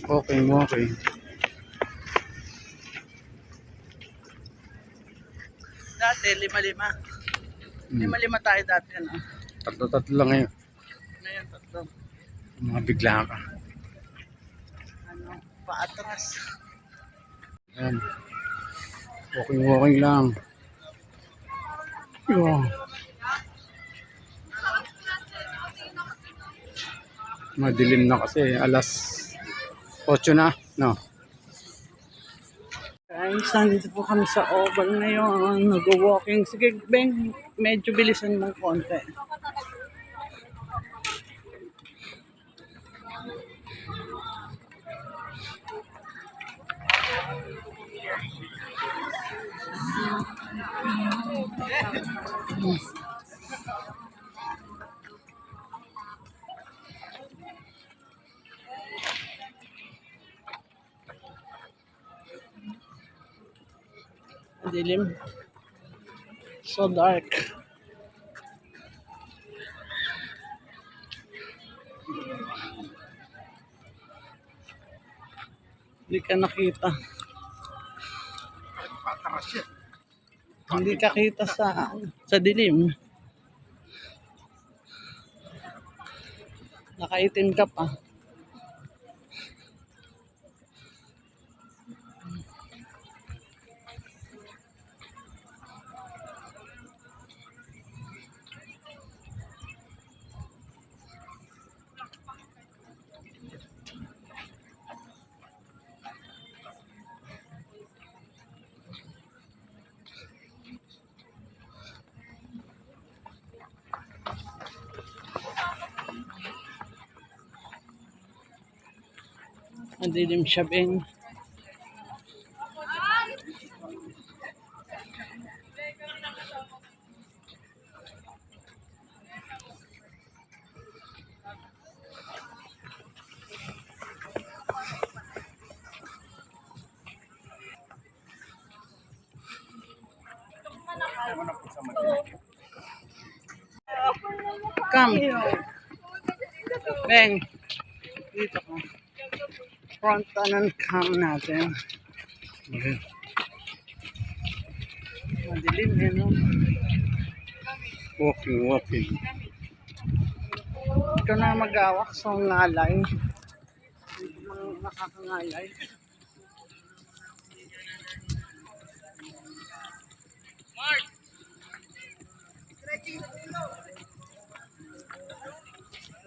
Okay, okay. Dati, lima-lima. Lima-lima tayo dati, ano? Tatlo-tatlo lang ngayon. Ngayon, tatlo. Mga bigla ka. Ano, paatras. Ayan. Walking lang. Yo. Madilim na kasi. Alas 8 na. No? Guys, nandito po kami sa Oval ngayon. Nag-walking. Sige, Ben, medyo bilisan ng konti. Dilim. So dark. Hindi ka nakita. Hindi ka kita sa dilim. Nakaitim ka pa. Madilim siya, Ben. Come. Beng. Dito ka. Frontanan cam natin. Okay. Madilim eh, no? Walking. Ikaw na mag-awak sa ngalay. Hindi mo nakakangalay.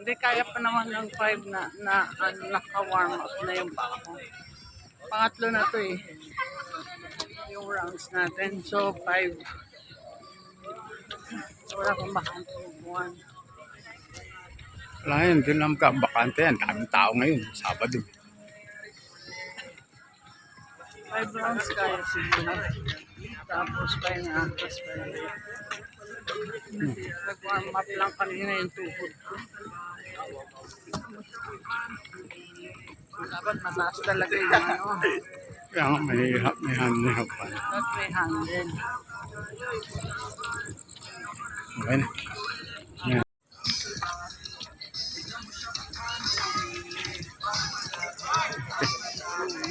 Hindi, kaya pa naman ng 5 na naka-warm up na yung pa ako. Pangatlo na to eh. Yung rounds natin. So, 5. Wala pang bakante yung buwan. Wala yun. Doon lang ka. Bakante yan. Daming tao ngayon. Sabado. 5 rounds kaya siguro. Tapos kaya na. Nag-warm up lang kanina yung tuhod ko. Dapat mataas talaga yung ano. Kaya nga may handle pa. Dapat may handle. Okay na. Ayan.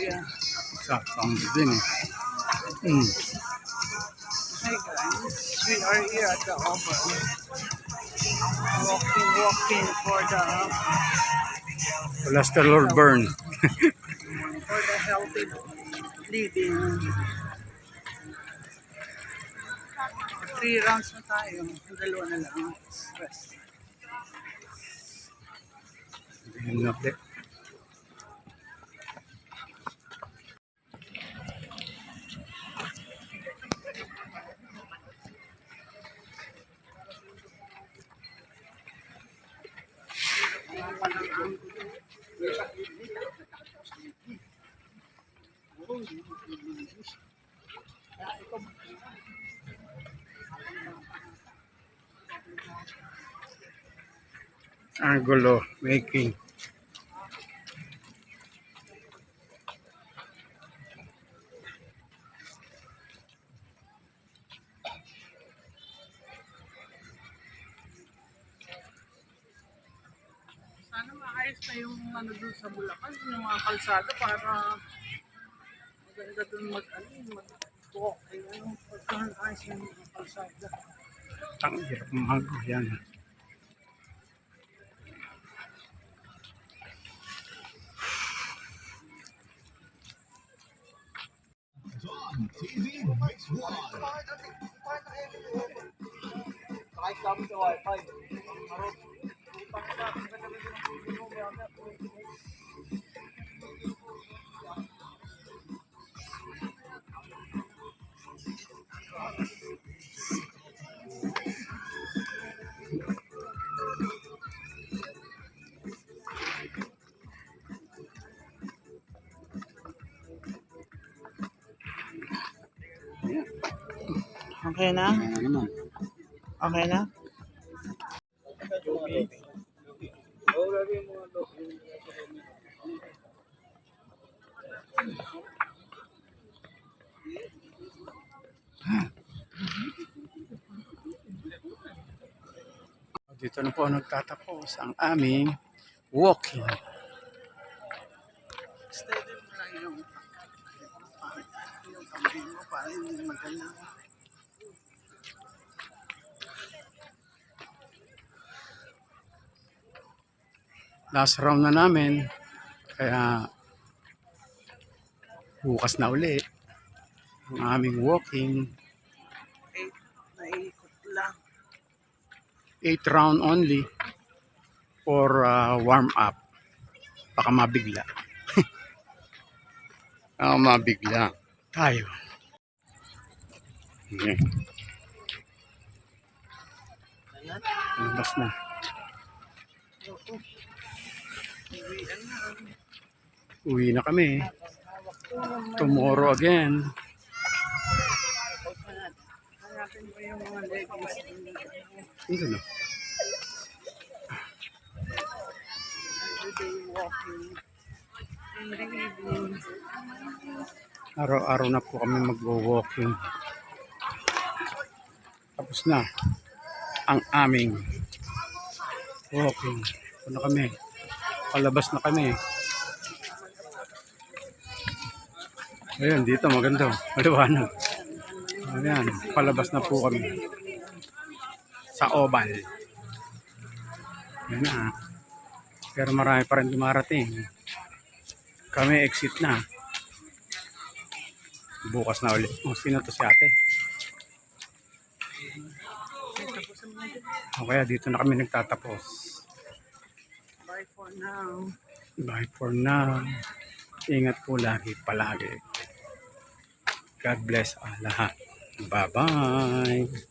Yeah. Sound din eh. Hi guys, we are here at the Oval. Walking for the Cholesterol burn. healthy living. 3 rounds na tayo. Ang dalawa na lang. Stress. Hindi na ulit. Angulo making. Sana maayos ayos na yung ano doon sa Bulacan, yung mga kalsada para maganda doon mag-walk. Yung pagka-ayos ng mga kalsada. Ang hirap mahal. Yan. Okay na? Okay na? Dito na po nagtatapos ang aming walking. Steady mo lang yung kambing mo para hindi maganda. Last round na namin. Kaya bukas na uli ang aming walking. Naikot lang. 8 round only for warm up. Baka mabigla. Baka mabigla. Tayo. Okay. Labas na. Uwi na kami. Tomorrow again. Hanapin mo yung mga leggings. Hindi na. Everyday walking. In the evening. Araw-araw na po kami mag-walking. Tapos na ang aming walking. Ano kami? Palabas na kami. Ayan, dito maganda. Maliwanag. Ayan, palabas na po kami. Sa Oval. Ayan na. Pero marami pa rin dumarating. Kami exit na. Bukas na ulit. Oh, sino to si ate? O kaya dito na kami nagtatapos. Bye for now. Bye for now. Ingat po lagi palagi. God bless lahat. Bye-bye.